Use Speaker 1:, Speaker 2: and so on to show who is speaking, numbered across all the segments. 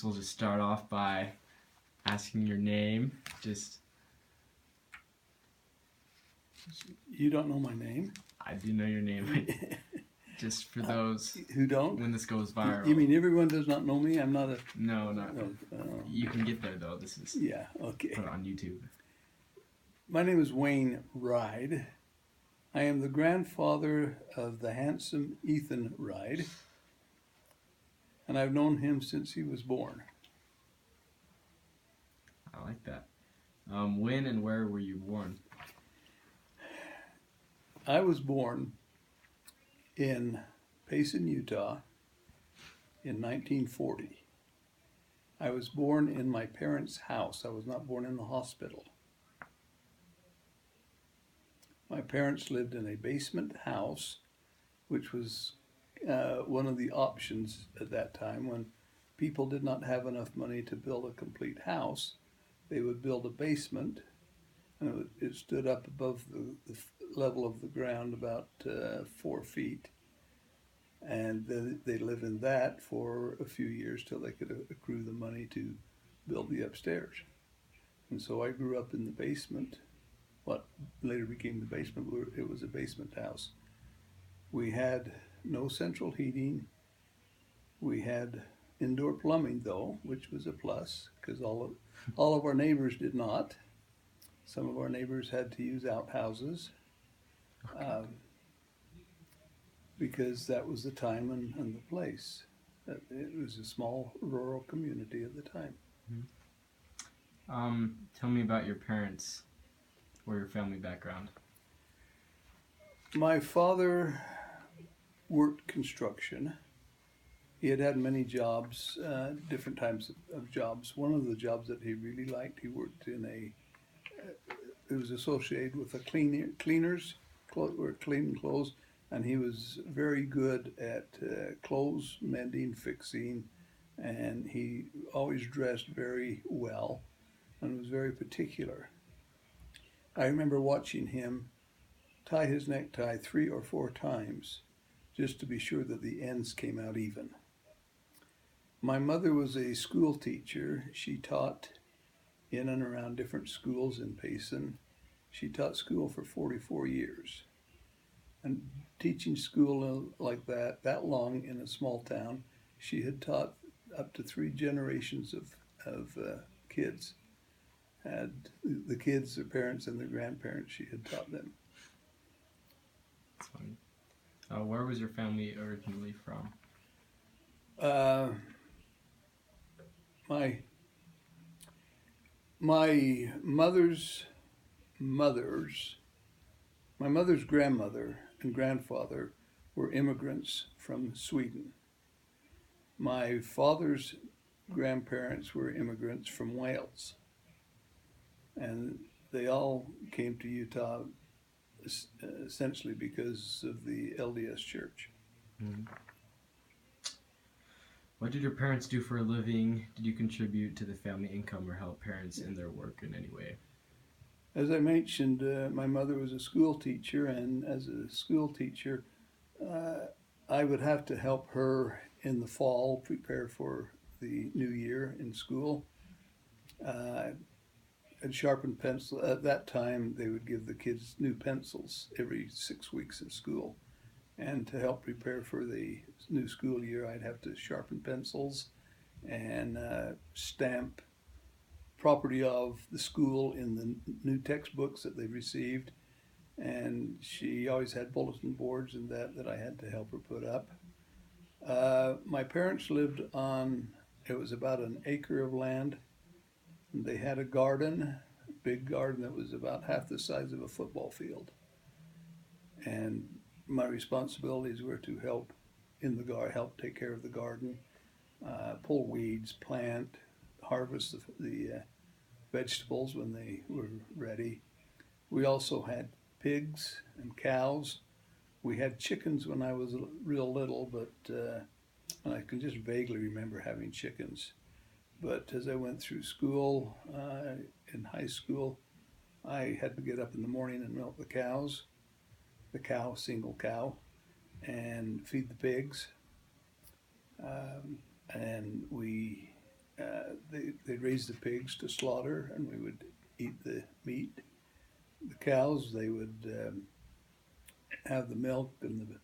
Speaker 1: guess we'll just start off by asking your name.
Speaker 2: You don't know my name?
Speaker 1: I do know your name. Just for those
Speaker 2: who don't.
Speaker 1: When this goes viral.
Speaker 2: You mean everyone does not know me? I'm not a.
Speaker 1: No, not. You can get there though. This is.
Speaker 2: Yeah. Okay.
Speaker 1: Put it on YouTube.
Speaker 2: My name is Wayne Wride. I am the grandfather of the handsome Ethan Wride, and I've known him since he was born.
Speaker 1: I like that. When and where were you born?
Speaker 2: I was born in Payson, Utah in 1940. I was born in my parents' house. I was not born in the hospital. My parents lived in a basement house, which was one of the options at that time when people did not have enough money to build a complete house. They would build a basement, and it stood up above the level of the ground about 4 feet. And then they lived in that for a few years till they could accrue the money to build the upstairs. And so I grew up in the basement. What later became the basement, it was a basement house. We had no central heating. We had indoor plumbing though, which was a plus, because all of our neighbors did not. Some of our neighbors had to use outhouses, because that was the time and the place. It was a small rural community at the time.
Speaker 1: Mm-hmm. Tell me about your parents or your family background.
Speaker 2: My father worked construction. He had many jobs, different types of jobs. One of the jobs that he really liked, he worked in it was associated with cleaners, were cleaning clothes, and he was very good at clothes mending, fixing, and he always dressed very well and was very particular. I remember watching him tie his necktie 3 or 4 times just to be sure that the ends came out even. My mother was a school teacher. She taught in and around different schools in Payson. She taught school for 44 years. And teaching school like that long in a small town, she had taught up to 3 generations of kids. Had the kids, their parents, and their grandparents, she had taught them.
Speaker 1: That's funny. Where was your family originally from?
Speaker 2: My mother's grandmother and grandfather were immigrants from Sweden. My father's grandparents were immigrants from Wales. And they all came to Utah essentially because of the LDS Church.
Speaker 1: Mm-hmm. What did your parents do for a living? Did you contribute to the family income or help parents in their work in any way?
Speaker 2: As I mentioned, my mother was a school teacher, and as a school teacher, I would have to help her in the fall prepare for the new year in school. And sharpen pencil. At that time, they would give the kids new pencils every 6 weeks in school. And to help prepare for the new school year, I'd have to sharpen pencils and stamp property of the school in the new textbooks that they received. And she always had bulletin boards and that I had to help her put up. My parents lived on, it was about an acre of land. They had a garden, a big garden that was about half the size of a football field. And my responsibilities were to help help take care of the garden, pull weeds, plant, harvest the vegetables when they were ready. We also had pigs and cows. We had chickens when I was real little, but and I can just vaguely remember having chickens. But as I went through school, in high school, I had to get up in the morning and milk the cows, single cow, and feed the pigs. And we they'd raise the pigs to slaughter, and we would eat the meat. The cows, they would have the milk, and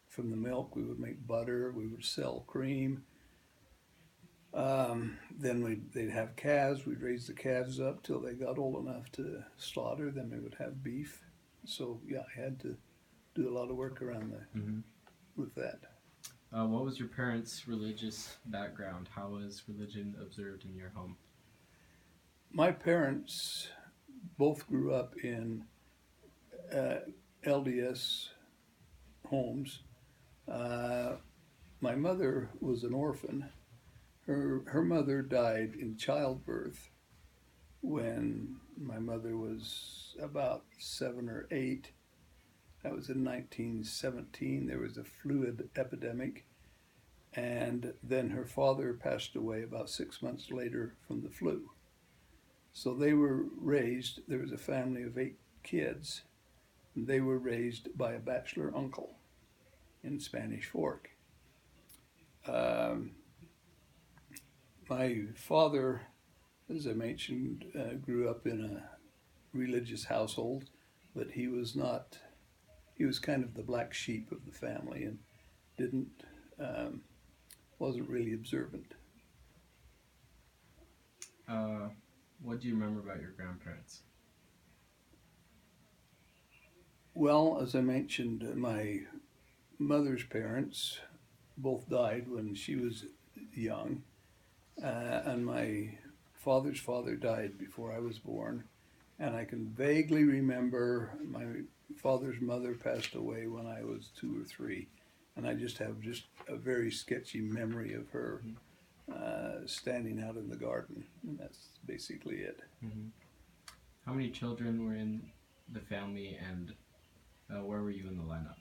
Speaker 2: from the milk we would make butter. We would sell cream. Then they'd have calves. We'd raise the calves up till they got old enough to slaughter. Then we would have beef. So yeah, I had to do a lot of work around with that.
Speaker 1: What was your parents' religious background? How was religion observed in your home?
Speaker 2: My parents both grew up in LDS homes. My mother was an orphan. Her mother died in childbirth when my mother was about 7 or 8. That was in 1917. There was a fluid epidemic, and then her father passed away about 6 months later from the flu. So they were raised, there was a family of 8 kids, and they were raised by a bachelor uncle in Spanish Fork. My father, as I mentioned, grew up in a religious household, but he was kind of the black sheep of the family and wasn't really observant.
Speaker 1: What do you remember about your grandparents?
Speaker 2: Well, as I mentioned, my mother's parents both died when she was young, and my father's father died before I was born. And I can vaguely remember my father's mother passed away when I was 2 or 3, and I just have a very sketchy memory of her standing out in the garden, and that's basically it.
Speaker 1: Mm-hmm. How many children were in the family, and where were you in the lineup?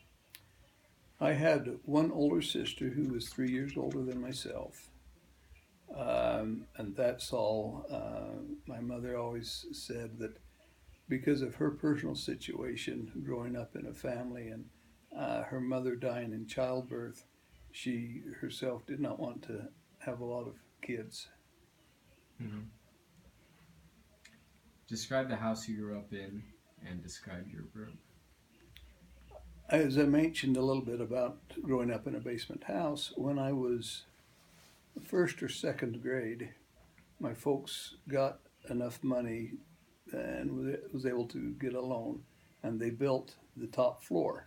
Speaker 2: I had one older sister who was 3 years older than myself, and that's all. My mother always said that because of her personal situation, growing up in a family and her mother dying in childbirth, she herself did not want to have a lot of kids.
Speaker 1: Mm-hmm. Describe the house you grew up in and describe your room.
Speaker 2: As I mentioned a little bit about growing up in a basement house, when I was first or second grade, my folks got enough money and was able to get a loan, and they built the top floor.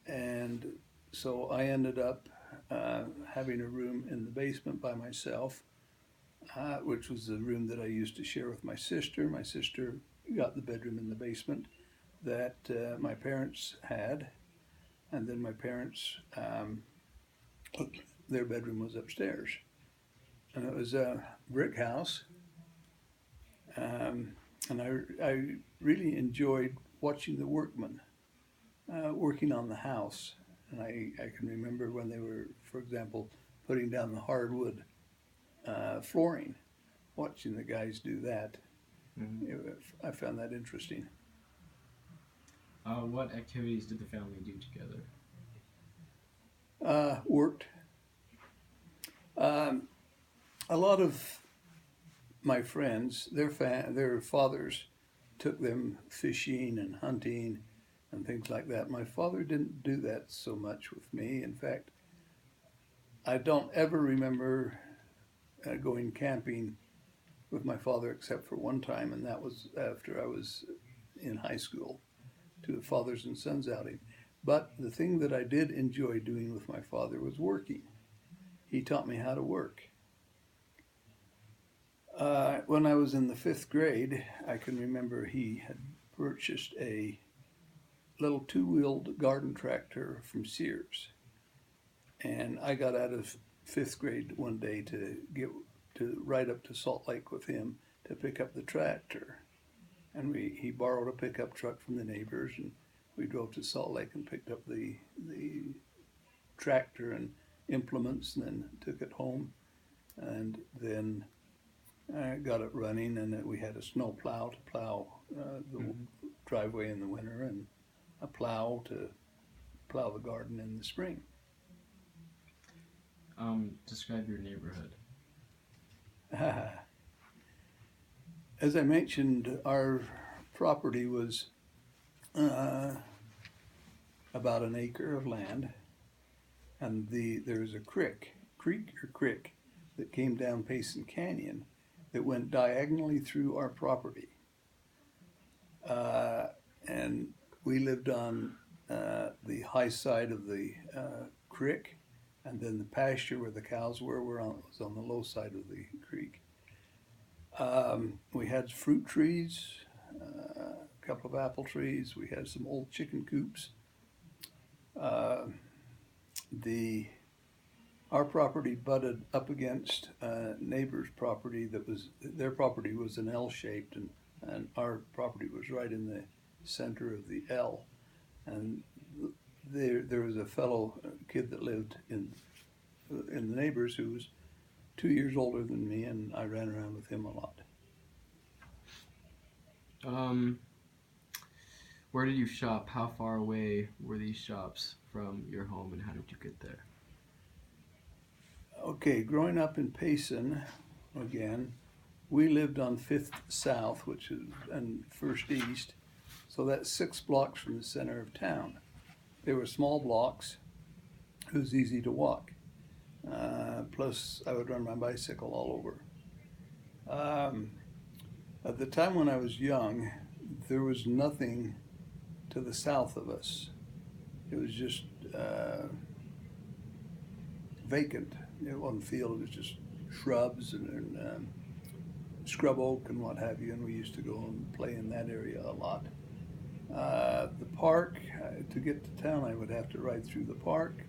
Speaker 2: And so I ended up having a room in the basement by myself, which was the room that I used to share with my sister. My sister got the bedroom in the basement that my parents had, and then my parents, their bedroom was upstairs. And it was a brick house, and I really enjoyed watching the workmen working on the house. And I can remember when they were, for example, putting down the hardwood flooring, watching the guys do that. Mm-hmm. I found that interesting.
Speaker 1: What activities did the family do together?
Speaker 2: Worked. A lot of my friends, their fathers took them fishing and hunting and things like that. My father didn't do that so much with me. In fact, I don't ever remember going camping with my father except for one time, and that was after I was in high school, to a fathers and sons outing. But the thing that I did enjoy doing with my father was working. He taught me how to work. When I was in the 5th grade, I can remember he had purchased a little 2-wheeled garden tractor from Sears. And I got out of 5th grade one day to ride up to Salt Lake with him to pick up the tractor. And he borrowed a pickup truck from the neighbors, and we drove to Salt Lake and picked up the tractor and implements, and then took it home, and then got it running, and we had a snow plow to plow the driveway in the winter, and a plow to plow the garden in the spring.
Speaker 1: Describe your neighborhood.
Speaker 2: As I mentioned, our property was about an acre of land, and there was a creek that came down Payson Canyon that went diagonally through our property. And we lived on the high side of the creek, and then the pasture where the cows was on the low side of the creek. We had fruit trees, a couple of apple trees. We had some old chicken coops. Our property butted up against a neighbor's property their property was an L-shaped, and our property was right in the center of the L. And there was a fellow kid that lived in the neighbors who was 2 years older than me, and I ran around with him a lot.
Speaker 1: Where did you shop? How far away were these shops from your home, and how did you get there?
Speaker 2: Okay, growing up in Payson, again, we lived on 5th South, and 1st East, so that's 6 blocks from the center of town. They were small blocks. It was easy to walk. Plus, I would run my bicycle all over. At the time when I was young, there was nothing to the south of us. It was just vacant. It wasn't field, it was just shrubs and scrub oak and what have you, and we used to go and play in that area a lot. The park, to get to town, I would have to ride through the park.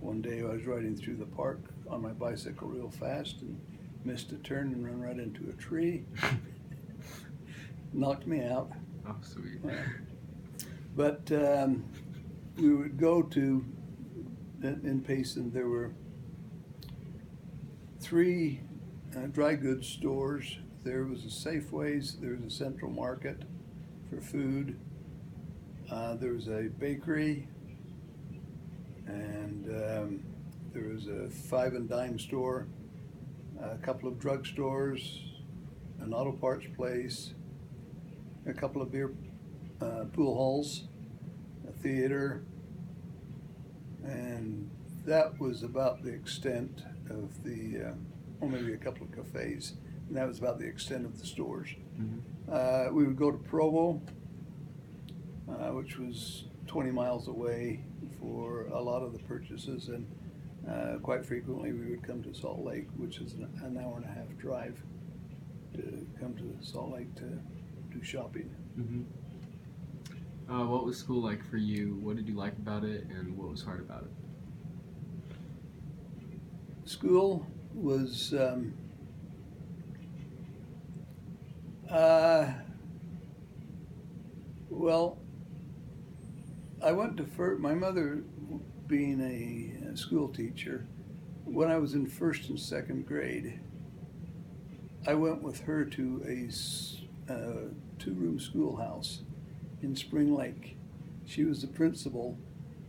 Speaker 2: One day I was riding through the park on my bicycle real fast and missed a turn and ran right into a tree. Knocked me out.
Speaker 1: Oh, sweet.
Speaker 2: But we would go in Payson, there were 3 dry goods stores. There was a Safeways, there was a Central Market for food. There was a bakery, and there was a 5 and dime store, a couple of drug stores, an auto parts place, a couple of beer pool halls, a theater, and that was about the extent of maybe a couple of cafes, and that was about the extent of the stores.
Speaker 1: Mm-hmm.
Speaker 2: We would go to Provo, which was 20 miles away for a lot of the purchases, and quite frequently we would come to Salt Lake, which is an hour and a half drive to come to Salt Lake to do shopping.
Speaker 1: Mm-hmm. What was school like for you? What did you like about it, and what was hard about it?
Speaker 2: School was well, I went to my mother being a school teacher. When I was in 1st and 2nd grade, I went with her to a 2-room schoolhouse in Spring Lake. She was the principal,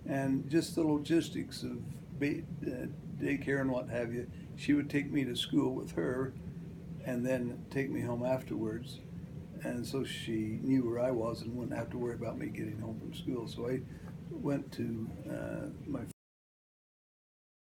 Speaker 2: and just the logistics of daycare and what have you, she would take me to school with her and then take me home afterwards. And so she knew where I was and wouldn't have to worry about me getting home from school. So I went to my